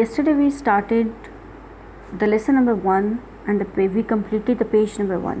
Yesterday we started the lesson number 1 and we completed the page number 1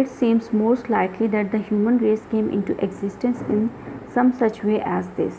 it seems most likely that the human race came into existence in some such way as this,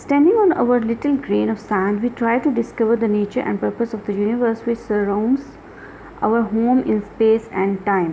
Standing on our little grain of sand, we try to discover the nature and purpose of the universe which surrounds our home in space and time,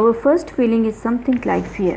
Our first feeling is something like fear,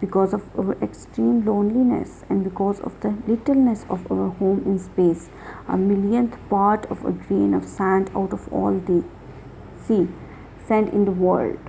because of our extreme loneliness and because of the littleness of our home in space, a millionth part of a grain of sand out of all the sea sand in the world।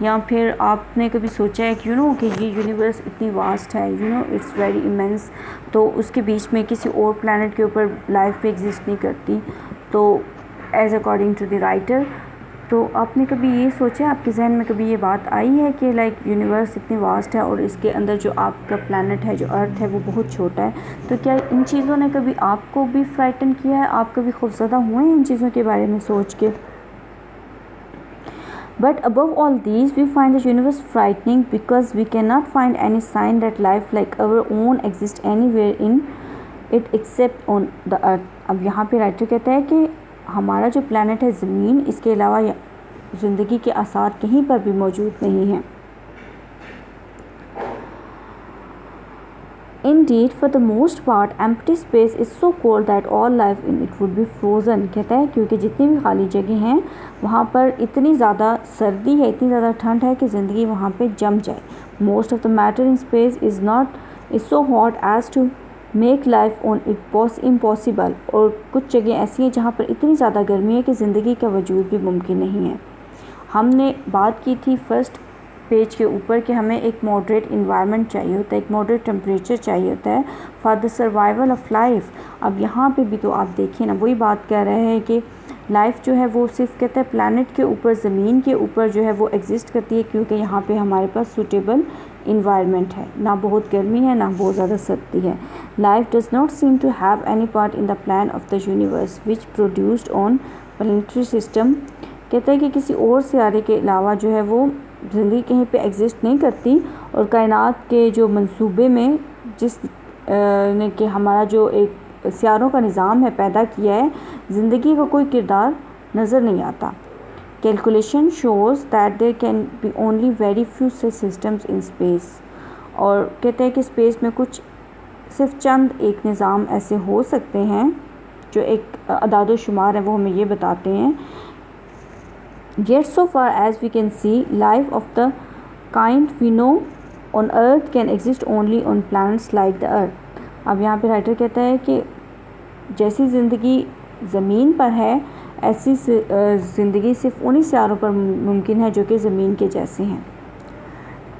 یا پھر آپ نے کبھی سوچا ہے کہ کہ یہ یونیورس اتنی واسٹ ہے، اٹس ویری ایمنس، تو اس کے بیچ میں کسی اور پلانٹ کے اوپر لائف بھی ایگزسٹ نہیں کرتی، تو as according to the writer. تو آپ نے کبھی یہ سوچا، آپ کے ذہن میں کبھی یہ بات آئی ہے کہ یونیورس اتنی واسٹ ہے اور اس کے اندر جو آپ کا پلانٹ ہے، جو ارتھ ہے، وہ بہت چھوٹا ہے، تو کیا ان چیزوں نے کبھی آپ کو بھی فرائٹن کیا ہے؟ آپ کبھی خوفزدہ ہوئے ہیں ان چیزوں کے بارے میں سوچ کے؟ But above all these, we find the universe frightening because we cannot find any sign that life like our own exists anywhere in it except on the earth. اب یہاں پہ رائٹر کہتا ہے کہ ہمارا جو پلانٹ ہے زمین، اس کے علاوہ زندگی کے آثار کہیں پر بھی موجود نہیں ہیں. Indeed, for the most part, empty space is so cold that all life in it would be frozen. کہتا ہے کیونکہ جتنی بھی خالی جگہ ہیں وہاں پر اتنی زیادہ سردی ہے، اتنی زیادہ ٹھنڈ ہے کہ زندگی وہاں پہ جم جائے. Most of the matter in space is so hot as to make life on it impossible. اور کچھ جگہ ایسی ہیں جہاں پر اتنی زیادہ گرمی ہے کہ زندگی کا وجود بھی ممکن نہیں ہے. ہم نے بات کی تھی فرسٹ پیج کے اوپر کہ ہمیں ایک ماڈریٹ انوائرمنٹ چاہیے ہوتا ہے، ایک ماڈریٹ ٹمپریچر چاہیے ہوتا ہے for the survival of life. اب یہاں پہ بھی تو آپ دیکھیں نا، وہی بات کہہ رہے ہیں کہ لائف جو ہے وہ صرف کہتا ہے پلانٹ کے اوپر، زمین کے اوپر جو ہے وہ ایگزسٹ کرتی ہے، کیونکہ یہاں پہ ہمارے پاس سوٹیبل انوائرمنٹ ہے، نہ بہت گرمی ہے نہ بہت زیادہ سردی ہے. Life does not seem to have any part in the plan of the universe which produced on planetary system. کہتا ہے کہ کسی اور سیارے کے علاوہ جو ہے وہ زندگی کہیں پہ ایگزسٹ نہیں کرتی، اور کائنات کے جو منصوبے میں جس نے کہ ہمارا جو ایک سیاروں کا نظام ہے پیدا کیا ہے، زندگی کا کوئی کردار نظر نہیں آتا. Calculation shows that there can be only very few systems in space. اور کہتے ہیں کہ اسپیس میں کچھ صرف چند ایک نظام ایسے ہو سکتے ہیں جو ایک اعداد و شمار ہیں وہ ہمیں یہ بتاتے ہیں. Yet so far as we can see, life of the kind we know on earth can exist only on planets like the earth. اب یہاں پہ رائٹر کہتا ہے کہ جیسی زندگی زمین پر ہے ایسی زندگی صرف انہی سیاروں پر ممکن ہے جو کہ زمین کے جیسے ہیں.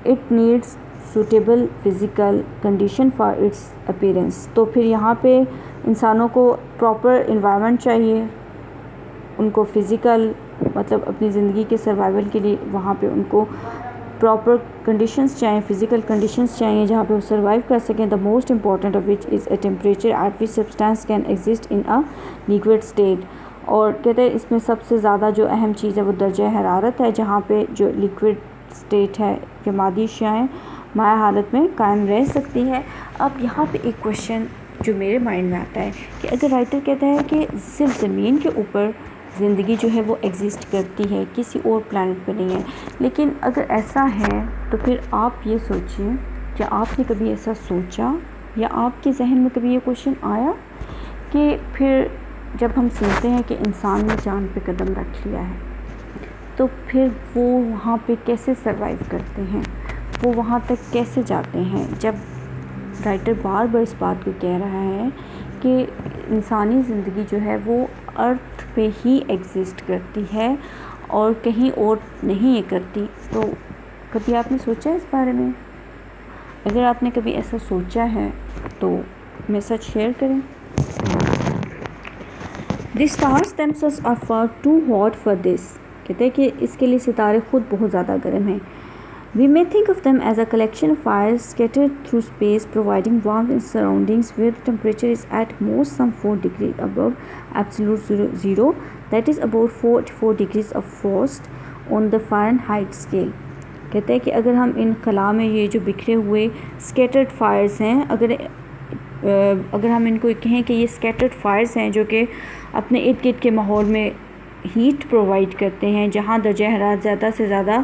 It needs suitable physical condition for its appearance. تو پھر یہاں پہ انسانوں کو پراپر انوائرمنٹ چاہیے، ان کو فزیکل مطلب اپنی زندگی کے سروائیول کے لیے وہاں پہ ان کو پراپر کنڈیشنز چاہیے، فزیکل کنڈیشنز چاہیے جہاں پہ وہ سروائیو کر سکیں. The most important of which is a temperature at which substance can exist in a liquid state. اور کہتے ہیں اس میں سب سے زیادہ جو اہم چیز ہے وہ درجہ حرارت ہے، جہاں پہ جو لیکوڈ اسٹیٹ ہے کہ مادی اشیاء ہیں مائع حالت میں قائم رہ سکتی ہے. اب یہاں پہ ایک کوشچن جو میرے مائنڈ میں آتا ہے کہ اگر رائٹر کہتا ہے کہ صرف زمین کے اوپر زندگی جو ہے وہ ایگزسٹ کرتی ہے، کسی اور پلانٹ پہ نہیں ہے، لیکن اگر ایسا ہے تو پھر آپ یہ سوچیں کہ آپ نے کبھی ایسا سوچا یا آپ کے ذہن میں کبھی یہ کوشچن آیا کہ پھر جب ہم سنتے ہیں کہ انسان نے چاند پہ قدم رکھ لیا ہے تو پھر وہ وہاں پہ کیسے سروائیو کرتے ہیں، وہ وہاں تک کیسے جاتے ہیں؟ جب رائٹر بار بار اس بات کو کہہ رہا ہے کہ انسانی زندگی جو ہے وہ ارتھ پہ ہی ایگزسٹ کرتی ہے اور کہیں اور نہیں کرتی، تو کبھی آپ نے سوچا اس بارے میں؟ اگر آپ نے کبھی ایسا سوچا ہے تو میرے ساتھ شیئر کریں. The stars themselves are far too hot for this. کہتے ہیں کہ اس کے لیے ستارے خود بہت زیادہ گرم ہیں. We may think of them as a collection of fires scattered through space, providing warmth in surroundings where the temperature is at most some 4 degrees above absolute zero, that is about 44 degrees of frost on the Fahrenheit scale. کہتے ہیں کہ اگر ہم ان خلا میں یہ جو بکھرے ہوئے اسکیٹرڈ فائرز ہیں، اگر ہم ان کو کہیں کہ یہ اسکیٹرڈ فائرز ہیں جو کہ اپنے ارد گرد کے ماحول میں ہیٹ پرووائڈ کرتے ہیں، جہاں درجہ حرارت زیادہ سے زیادہ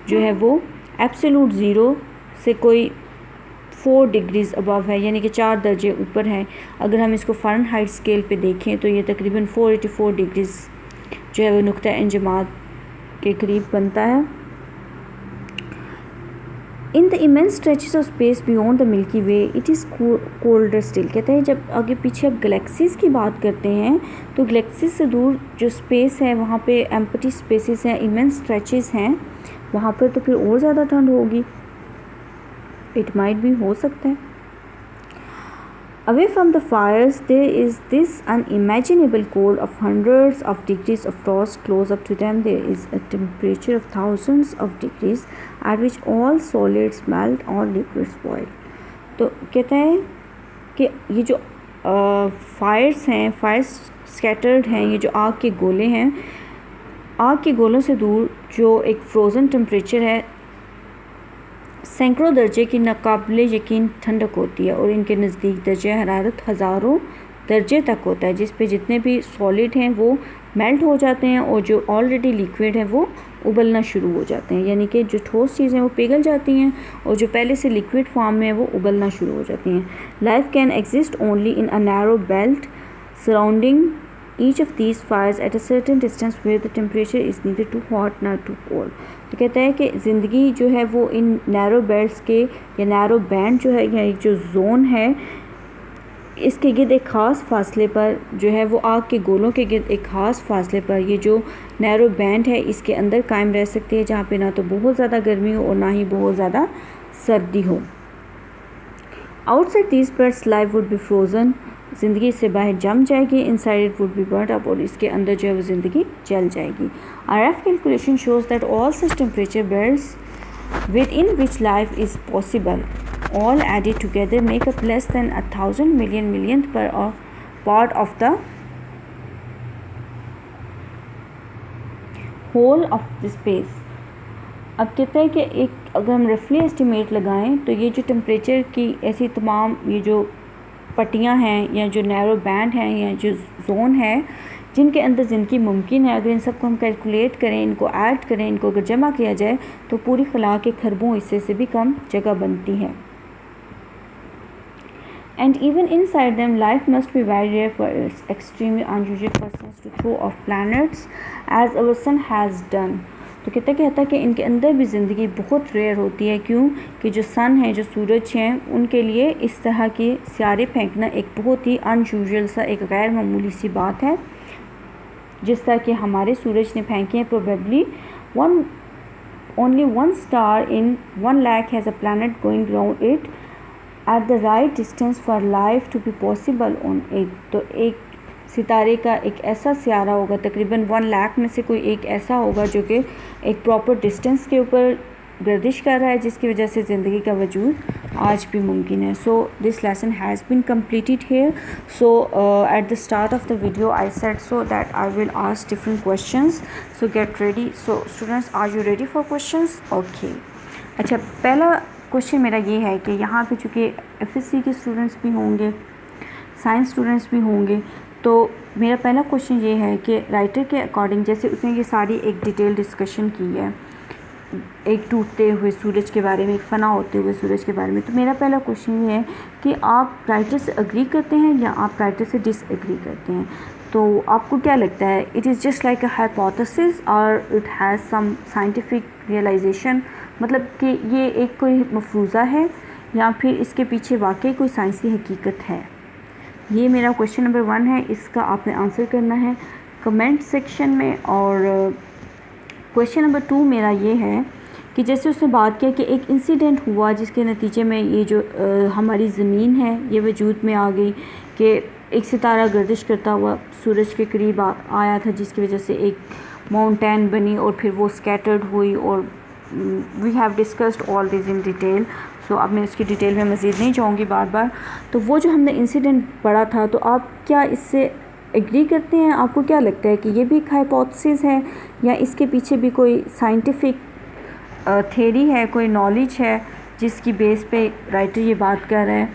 جو ہے وہ ایبسولوٹ زیرو سے کوئی 4 ڈگریز ابو ہے، یعنی کہ 4 درجے اوپر ہے. اگر ہم اس کو فارنہائٹ اسکیل پہ دیکھیں تو یہ تقریباً 484 ڈگریز جو ہے وہ نقطہ انجماد کے قریب بنتا ہے. In the immense stretches of space beyond the Milky Way, it is colder still. کہتے ہیں جب آگے پیچھے اب گلیکسیز کی بات کرتے ہیں تو گلیکسیز سے دور جو اسپیس ہے وہاں پہ ایمپٹی اسپیسیز ہیں، immense stretches ہیں، وہاں پر تو پھر اور زیادہ ٹھنڈ ہوگی. اٹ مائٹ بھی ہو سکتا ہے. Away from the fires, there is this unimaginable cold of hundreds of degrees of frost. Close up to them, there is a temperature of thousands of degrees at which all solids melt, all liquids boil. تو کہتا ہے کہ یہ جو فائرس ہیں، فائرس scattered ہیں، یہ جو آگ کے گولے ہیں، آگ کے گولوں سے دور جو ایک فروزن ٹمپریچر ہے، سینکڑوں درجے کی ناقابل یقین ٹھنڈک ہوتی ہے، اور ان کے نزدیک درجہ حرارت ہزاروں درجے تک ہوتا ہے، جس پہ جتنے بھی سالڈ ہیں وہ میلٹ ہو جاتے ہیں، اور جو آلریڈی لیکوڈ ہیں وہ ابلنا شروع ہو جاتے ہیں. یعنی کہ جو ٹھوس چیزیں وہ پگھل جاتی ہیں، اور جو پہلے سے لیکوڈ فارم میں وہ ابلنا شروع ہو جاتی ہیں. Life can exist only in a narrow belt surrounding each of these fires at a certain distance where the temperature is neither too hot nor too cold. تو کہتا ہے کہ زندگی جو ہے وہ ان نیرو بیلٹس کے یا نیرو بینڈ جو ہے یا ایک جو زون ہے، اس کے گرد ایک خاص فاصلے پر جو ہے وہ آگ کے گولوں کے گرد ایک خاص فاصلے پر یہ جو نیرو بینڈ ہے اس کے اندر قائم رہ سکتے ہیں، جہاں پہ نہ تو بہت زیادہ گرمی ہو اور نہ ہی بہت زیادہ سردی ہو. Outside these belts life would be frozen. زندگی سے باہر جم جائے گی. Inside it would be burnt up, اور اس کے اندر جو ہے وہ زندگی جل جائے گی. Our rough calculation shows that all such temperature belts within which life is possible, all added together, make up less than 1,000 millionth part of the whole of the space. اب کہتا ہے کہ ایک اگر ہم رفلی اسٹیمیٹ لگائیں تو یہ جو ٹمپریچر کی ایسی تمام یہ جو پٹیاں ہیں یا جو نیرو بینڈ ہیں یا جو زون ہے جن کے اندر زندگی ممکن ہے، اگر ان سب کو ہم کیلکولیٹ کریں، ان کو ایڈ کریں، ان کو اگر جمع کیا جائے تو پوری خلا کے خربوں حصے سے بھی کم جگہ بنتی ہے. And even inside them, life must be very rare for its extremely unusual persons to throw off planets as our sun has done. تو کہتا کہ ان کے اندر بھی زندگی بہت ریئر ہوتی ہے. کیوں کہ جو سن ہے، جو سورج ہیں، ان کے لیے اس طرح کے سیارے پھینکنا ایک بہت ہی انیوژل سا، ایک غیر معمولی سی بات ہے. جس طرح کہ ہمارے سورج نے پھینکے ہیں. Probably only one star in 1 lakh has a planet going around it at the right distance for life to be possible on it. تو ایک ستارے کا ایک ایسا سیارہ ہوگا، تقریباً 1 لاکھ میں سے کوئی ایک ایسا ہوگا جو کہ ایک پراپر ڈسٹینس کے اوپر گردش کر رہا ہے، جس کی وجہ سے زندگی کا وجود آج بھی ممکن ہے. So this lesson has been completed here. So at the start of the video I said so that I will ask different questions. So get ready. So students, are you ready for questions? Okay. اچھا، پہلا question میرا یہ ہے کہ یہاں پہ چونکہ F S C کے اسٹوڈنٹس بھی ہوں گے، سائنس اسٹوڈنٹس بھی ہوں گے، تو میرا پہلا کوشچن یہ ہے کہ رائٹر کے اکارڈنگ جیسے اس نے یہ ساری ایک ڈیٹیل ڈسکشن کی ہے ایک ٹوٹتے ہوئے سورج کے بارے میں، ایک فنا ہوتے ہوئے سورج کے بارے میں، تو میرا پہلا کوشچن یہ ہے کہ آپ رائٹر سے اگری کرتے ہیں یا آپ رائٹر سے ڈس ایگری کرتے ہیں؟ تو آپ کو کیا لگتا ہے؟ It is just like a hypothesis اور it has some scientific realization, مطلب کہ یہ ایک کوئی مفروضہ ہے یا پھر اس کے پیچھے واقعی کوئی سائنسی حقیقت ہے؟ یہ میرا کوشچن نمبر 1 ہے. اس کا آپ نے آنسر کرنا ہے کمنٹ سیکشن میں. اور کوشچن نمبر 2 میرا یہ ہے کہ جیسے اس نے بات کیا کہ ایک انسیڈنٹ ہوا جس کے نتیجے میں یہ جو ہماری زمین ہے یہ وجود میں آ گئی، کہ ایک ستارہ گردش کرتا ہوا سورج کے قریب آیا تھا، جس کی وجہ سے ایک ماؤنٹین بنی اور پھر وہ اسکیٹرڈ ہوئی. اور we have discussed all these in detail. So اب میں اس کی ڈیٹیل میں مزید نہیں جاؤں گی بار بار. تو وہ جو ہم نے انسیڈنٹ پڑھا تھا، تو آپ کیا اس سے ایگری کرتے ہیں؟ آپ کو کیا لگتا ہے کہ یہ بھی ایک ہائپوتھیسس ہے یا اس کے پیچھے بھی کوئی سائنٹیفک تھیری ہے، کوئی نالج ہے جس کی بیس پہ رائٹر یہ بات کر رہا ہے؟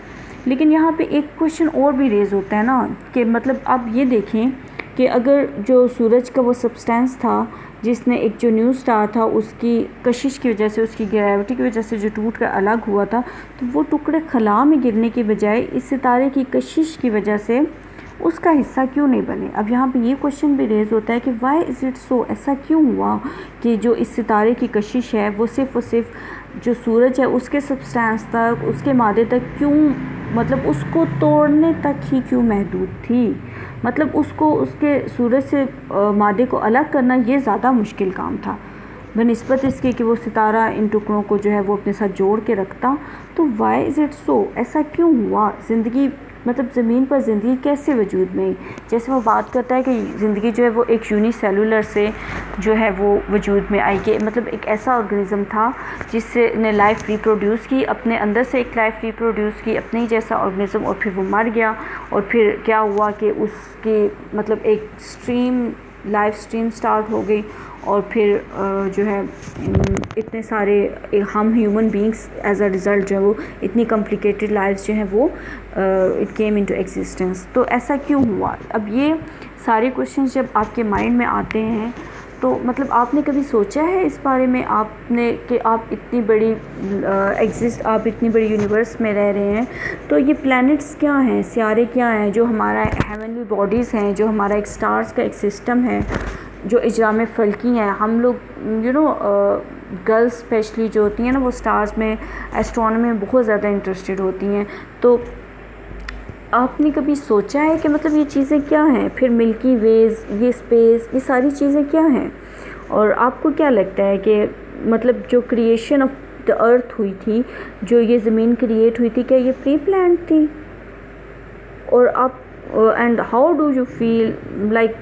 لیکن یہاں پہ ایک کوشچن اور بھی ریز ہوتا ہے نا، کہ مطلب آپ یہ دیکھیں کہ اگر جو سورج کا وہ سبسٹینس تھا جس نے ایک جو نیو سٹار تھا اس کی کشش کی وجہ سے، اس کی گریوٹی کی وجہ سے جو ٹوٹ کر الگ ہوا تھا، تو وہ ٹکڑے خلا میں گرنے کی بجائے اس ستارے کی کشش کی وجہ سے اس کا حصہ کیوں نہیں بنے؟ اب یہاں پہ یہ کوشچن بھی ریز ہوتا ہے کہ وائی از اٹ سو، ایسا کیوں ہوا کہ جو اس ستارے کی کشش ہے وہ صرف اور صرف جو سورج ہے اس کے سبسٹینس تک، اس کے مادے تک کیوں، مطلب اس کو توڑنے تک ہی کیوں محدود تھی؟ مطلب اس کو اس کے سورج سے مادے کو الگ کرنا یہ زیادہ مشکل کام تھا. بنسبت اس کے کہ وہ ستارہ ان ٹکڑوں کو جو ہے وہ اپنے ساتھ جوڑ کے رکھتا. تو وائی از اٹ سو؟ ایسا کیوں ہوا؟ زندگی مطلب زمین پر زندگی کیسے وجود میں آئی؟ جیسے وہ بات کرتا ہے کہ زندگی جو ہے وہ ایک یونی سیلولر سے جو ہے وہ وجود میں آئی، کہ مطلب ایک ایسا آرگنزم تھا جس نے لائف ریپروڈیوس کی، اپنے اندر سے ایک لائف ریپروڈیوس کی، اپنے ہی جیسا آرگنزم، اور پھر وہ مر گیا. اور پھر کیا ہوا کہ اس کی مطلب ایک لائف سٹریم سٹارٹ ہو گئی، اور پھر جو ہے اتنے سارے ہم human beings as a result جو ہے وہ اتنی کمپلیکیٹڈ لائفز جو ہیں وہ اٹ کیم انٹو ایگزسٹنس. تو ایسا کیوں ہوا؟ اب یہ سارے کوشچنس جب آپ کے مائنڈ میں آتے ہیں تو مطلب آپ نے کبھی سوچا ہے اس بارے میں آپ نے کہ آپ اتنی بڑی آپ اتنی بڑی یونیورس میں رہ رہے ہیں، تو یہ پلانٹس کیا ہیں، سیارے کیا ہیں، جو ہمارا ہیونلی باڈیز ہیں، جو ہمارا ایک سٹارز کا ایک سسٹم ہے، جو اجرام فلکی ہیں. ہم لوگ گرلس اسپیشلی جو ہوتی ہیں نا، وہ سٹارز میں ایسٹرونومی میں بہت زیادہ انٹرسٹڈ ہوتی ہیں. تو آپ نے کبھی سوچا ہے کہ مطلب یہ چیزیں کیا ہیں؟ پھر ملکی ویز، یہ اسپیس، یہ ساری چیزیں کیا ہیں؟ اور آپ کو کیا لگتا ہے کہ مطلب جو کریشن آف دا ارتھ ہوئی تھی، جو یہ زمین کریٹ ہوئی تھی، کیا یہ پری پلانڈ تھی؟ اور آپ and how do you feel like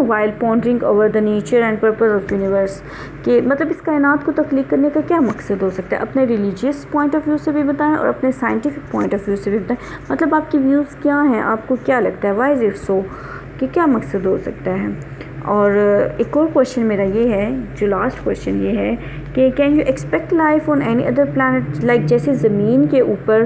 while pondering over the nature and purpose of universe، کہ مطلب اس کائنات کو تخلیق کرنے کا کیا مقصد ہو سکتا ہے؟ اپنے ریلیجیس پوائنٹ آف ویو سے بھی بتائیں اور اپنے سائنٹیفک پوائنٹ آف ویو سے بھی بتائیں. مطلب آپ کی ویوز کیا ہیں؟ آپ کو کیا لگتا ہے وائی از اٹ سو، کہ کیا مقصد ہو سکتا ہے؟ اور ایک اور کویشچن میرا یہ ہے، جو لاسٹ کویشچن یہ ہے کہ can you expect life on any other planet, like جیسے زمین کے اوپر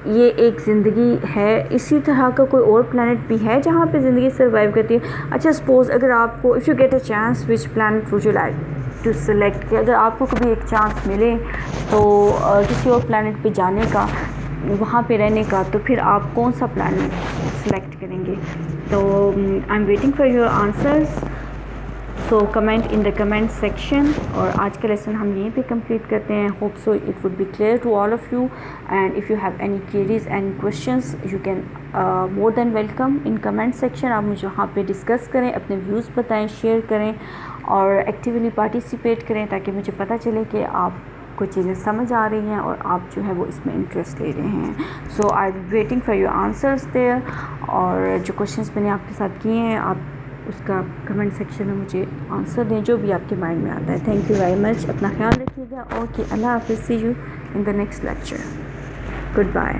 یہ ایک زندگی ہے، اسی طرح کا کوئی اور پلانٹ بھی ہے جہاں پہ زندگی سروائیو کرتی ہے؟ اچھا سپوز اگر آپ کو if you get a chance which planet would you like to select, کہ اگر آپ کو کبھی ایک چانس ملے تو کسی اور پلانٹ پہ جانے کا، وہاں پہ رہنے کا، تو پھر آپ کون سا پلانٹ سلیکٹ کریں گے؟ تو آئی am waiting for your answers. So comment in the comment section. اور آج کا لیسن ہم یہیں پہ کمپلیٹ کرتے ہیں. Hope so it would be clear to all of you, and if you have any queries any questions you can more than welcome in comment section. آپ مجھے وہاں پہ ڈسکس کریں، اپنے ویوز بتائیں، شیئر کریں اور ایکٹیولی پارٹیسپیٹ کریں، تاکہ مجھے پتہ چلے کہ آپ کو چیزیں سمجھ آ رہی ہیں اور آپ جو ہے وہ اس میں انٹرسٹ لے رہے ہیں. So I am waiting for your answers there. اور جو کویشچنس میں نے آپ کے ساتھ کیے ہیں، آپ اس کا کمنٹ سیکشن میں مجھے آنسر دیں جو بھی آپ کے مائنڈ میں آتا ہے. Thank you very much. اپنا خیال رکھیے گا. اوکے، اللہ حافظ. See you in the next lecture. Good bye.